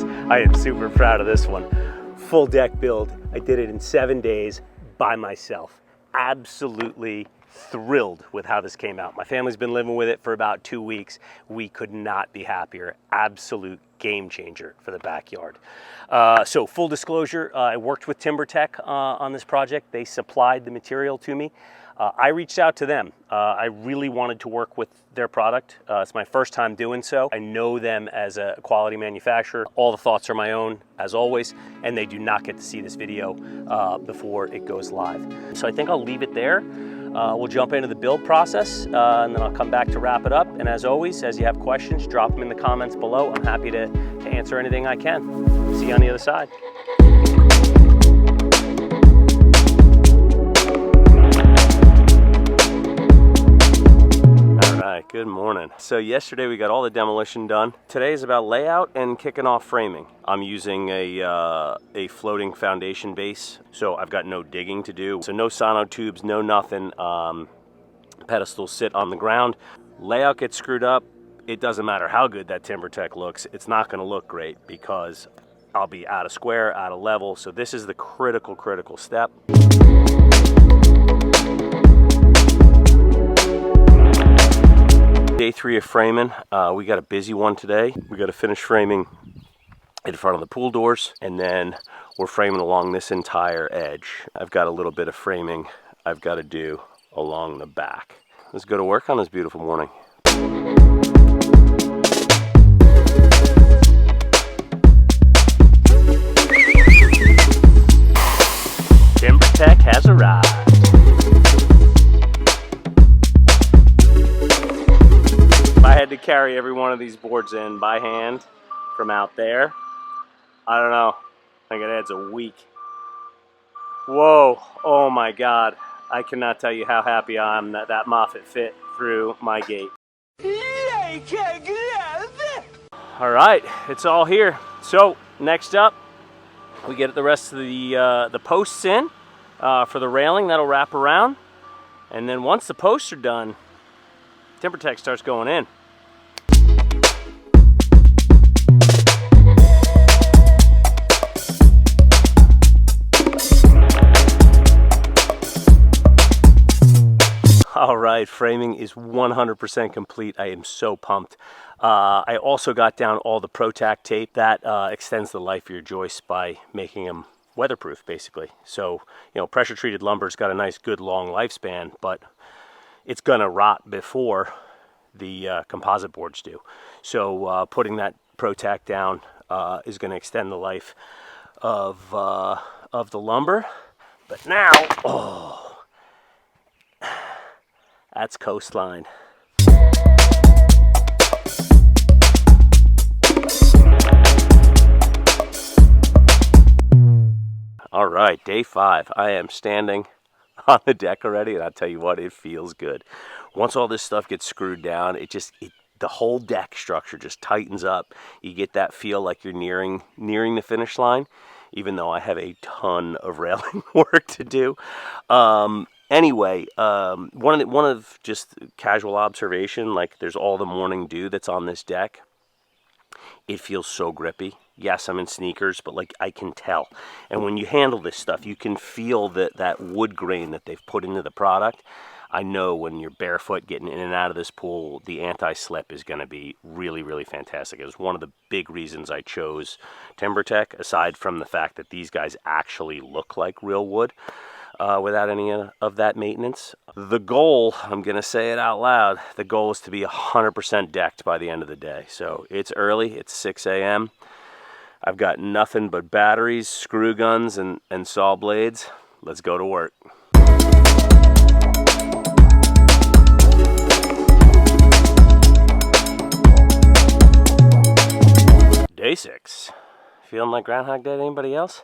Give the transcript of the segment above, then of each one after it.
guys, I am super proud of this one. Full deck build. I did it in 7 days by myself. Absolutely thrilled with how this came out. My family's been living with it for about 2 weeks. We could not be happier. Absolute game changer for the backyard. So full disclosure, I worked with TimberTech on this project. They supplied the material to me. I reached out to them. I really wanted to work with their product. It's my first time doing so. I know them as a quality manufacturer. All the thoughts are my own, as always, and they do not get to see this video before it goes live. So I think I'll leave it there. We'll jump into the build process, and then I'll come back to wrap it up. And as always, as you have questions, drop them in the comments below. I'm happy to answer anything I can. See you on the other side. Good morning. So yesterday we got all the demolition done. Today is about layout and kicking off framing. I'm using a floating foundation base, so I've got no digging to do. So no sono tubes, no nothing. Pedestals sit on the ground. Layout gets screwed up. It doesn't matter how good that TimberTech looks. It's not going to look great because I'll be out of square, out of level. So this is the critical step. Day 3 of framing. We got a busy one today. We got to finish framing in front of the pool doors, and then we're framing along this entire edge. I've got a little bit of framing I've got to do along the back. Let's go to work on this beautiful morning. TimberTech has arrived. I had to carry every one of these boards in by hand from out there. I don't know. I think it adds a week. Whoa. Oh my God. I cannot tell you how happy I am that that Moffett fit through my gate. All right. It's all here. So next up, we get the rest of the posts in for the railing. That'll wrap around. And then once the posts are done, TimberTech starts going in. All right, framing is 100% complete. I am so pumped. I also got down all the ProTac tape. That extends the life of your joists by making them weatherproof, basically. So, you know, pressure-treated lumber's got a nice, good, long lifespan, but it's gonna rot before the composite boards do. So putting that ProTac down is gonna extend the life of the lumber. But now, oh, that's coastline. All right, day 5. I am standing on the deck already, and I'll tell you what, it feels good. Once all this stuff gets screwed down, the whole deck structure just tightens up. You get that feel like you're nearing the finish line, even though I have a ton of railing work to do. Anyway, one of just casual observation, like there's all the morning dew that's on this deck. It feels so grippy. Yes, I'm in sneakers, but like I can tell. And when you handle this stuff, you can feel that wood grain that they've put into the product. I know when you're barefoot getting in and out of this pool, the anti-slip is going to be really, really fantastic. It was one of the big reasons I chose TimberTech, aside from the fact that these guys actually look like real wood. Without any of that maintenance. The goal, I'm going to say it out loud, the goal is to be 100% decked by the end of the day. So it's early, it's 6 a.m. I've got nothing but batteries, screw guns, and saw blades. Let's go to work. Day 6. Feeling like Groundhog Day to anybody else?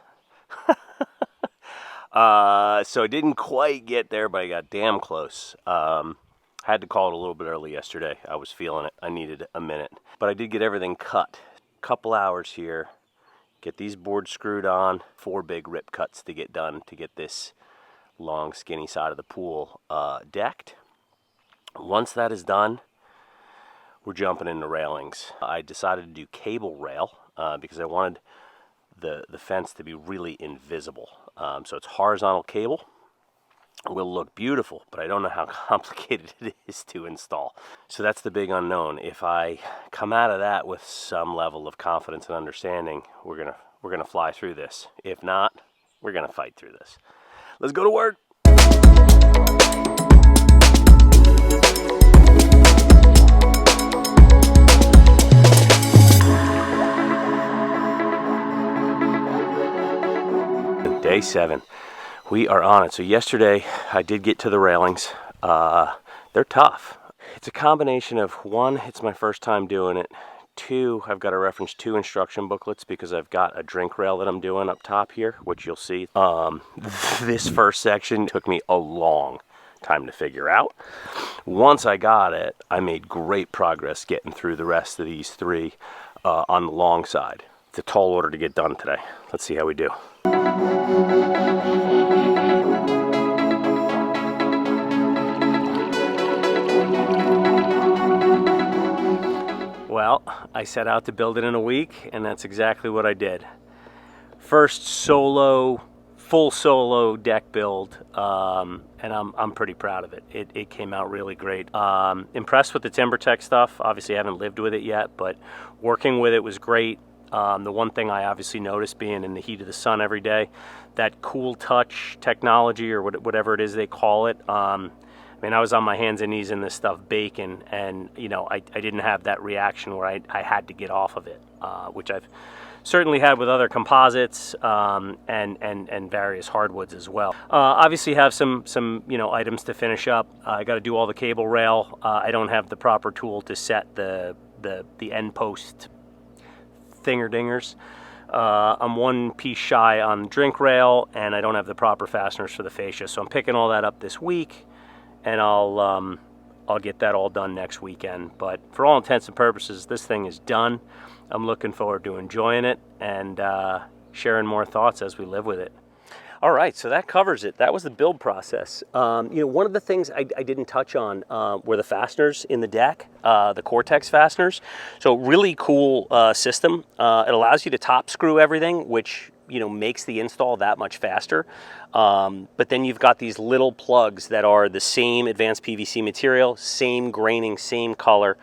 So I didn't quite get there, but I got damn close. Had to call it a little bit early yesterday. I was feeling it. I needed a minute. But I did get everything cut. Couple hours here. Get these boards screwed on. 4 big rip cuts to get done to get this long, skinny side of the pool decked. Once that is done, we're jumping into railings. I decided to do cable rail. because I wanted the fence to be really invisible. So it's horizontal cable. It will look beautiful, but I don't know how complicated it is to install. So that's the big unknown. If I come out of that with some level of confidence and understanding, we're gonna fly through this. If not, we're gonna fight through this. Let's go to work. Day 7. We are on it. So yesterday I did get to the railings. They're tough. It's a combination of, one, it's my first time doing it. 2, I've got to reference 2 instruction booklets because I've got a drink rail that I'm doing up top here, which you'll see. This first section took me a long time to figure out. Once I got it, I made great progress getting through the rest of these 3 on the long side. It's a tall order to get done today. Let's see how we do. Well, I set out to build it in a week, and that's exactly what I did. First full solo deck build, and I'm pretty proud of it. It came out really great. Impressed with the TimberTech stuff. Obviously, I haven't lived with it yet, but working with it was great. The one thing I obviously noticed, being in the heat of the sun every day, that cool touch technology, or whatever it is they call it. I mean, I was on my hands and knees in this stuff baking, and I didn't have that reaction where I had to get off of it, which I've certainly had with other composites and various hardwoods as well. Obviously have some items to finish up. I got to do all the cable rail. I don't have the proper tool to set the end post thinger-dingers. I'm 1 piece shy on the drink rail, and I don't have the proper fasteners for the fascia, so I'm picking all that up this week, and I'll get that all done next weekend. But for all intents and purposes, this thing is done. I'm looking forward to enjoying it and sharing more thoughts as we live with it. All right, so that covers it. That was the build process. One of the things I didn't touch on were the fasteners in the deck, the Cortex fasteners. So really cool system. It allows you to top screw everything, which makes the install that much faster. But then you've got these little plugs that are the same advanced PVC material, same graining, same color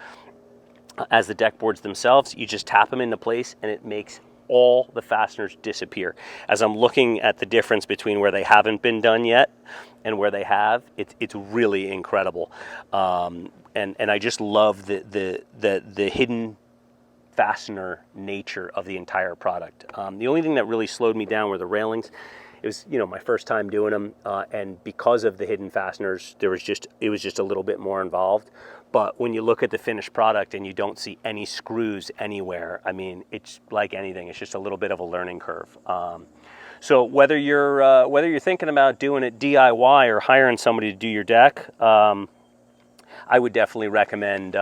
as the deck boards themselves. You just tap them into place, and it makes all the fasteners disappear. As I'm looking at the difference between where they haven't been done yet and where they have, it's really incredible. And I just love the hidden fastener nature of the entire product. The only thing that really slowed me down were the railings. It was my first time doing them, and because of the hidden fasteners, it was just a little bit more involved. But when you look at the finished product and you don't see any screws anywhere, I mean, it's like anything. It's just a little bit of a learning curve. So whether you're thinking about doing it DIY or hiring somebody to do your deck, I would definitely recommend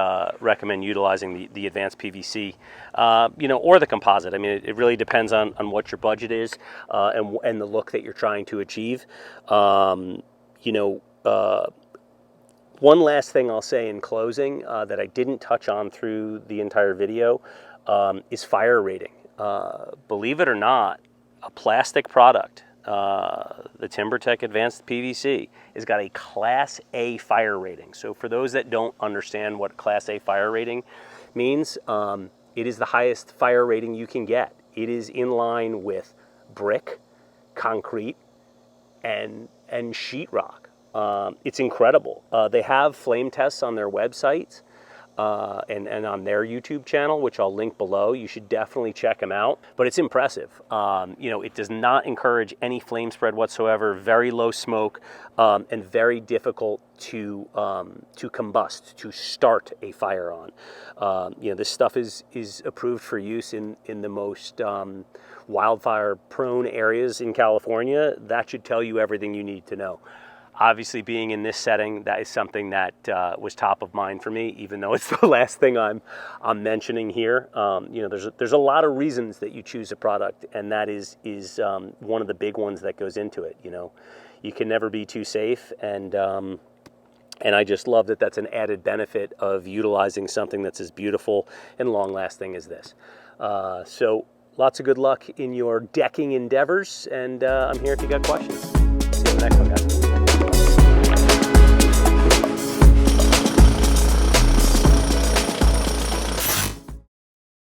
utilizing the advanced PVC, or the composite. I mean, it really depends on what your budget is and the look that you're trying to achieve. One last thing I'll say in closing that I didn't touch on through the entire video is fire rating. Believe it or not, a plastic product, the TimberTech Advanced PVC, has got a Class A fire rating. So for those that don't understand what Class A fire rating means, it is the highest fire rating you can get. It is in line with brick, concrete, and sheetrock. It's incredible. They have flame tests on their website and on their YouTube channel, which I'll link below. You should definitely check them out. But it's impressive. It does not encourage any flame spread whatsoever. Very low smoke, and very difficult to combust, to start a fire on. This stuff is approved for use in the most wildfire-prone areas in California. That should tell you everything you need to know. Obviously, being in this setting, that is something that was top of mind for me, even though it's the last thing I'm mentioning here. There's a lot of reasons that you choose a product, and that is one of the big ones that goes into it. You can never be too safe, and And I just love that that's an added benefit of utilizing something that's as beautiful and long-lasting as this. So lots of good luck in your decking endeavors, and I'm here if you got questions. See you in the next one, guys.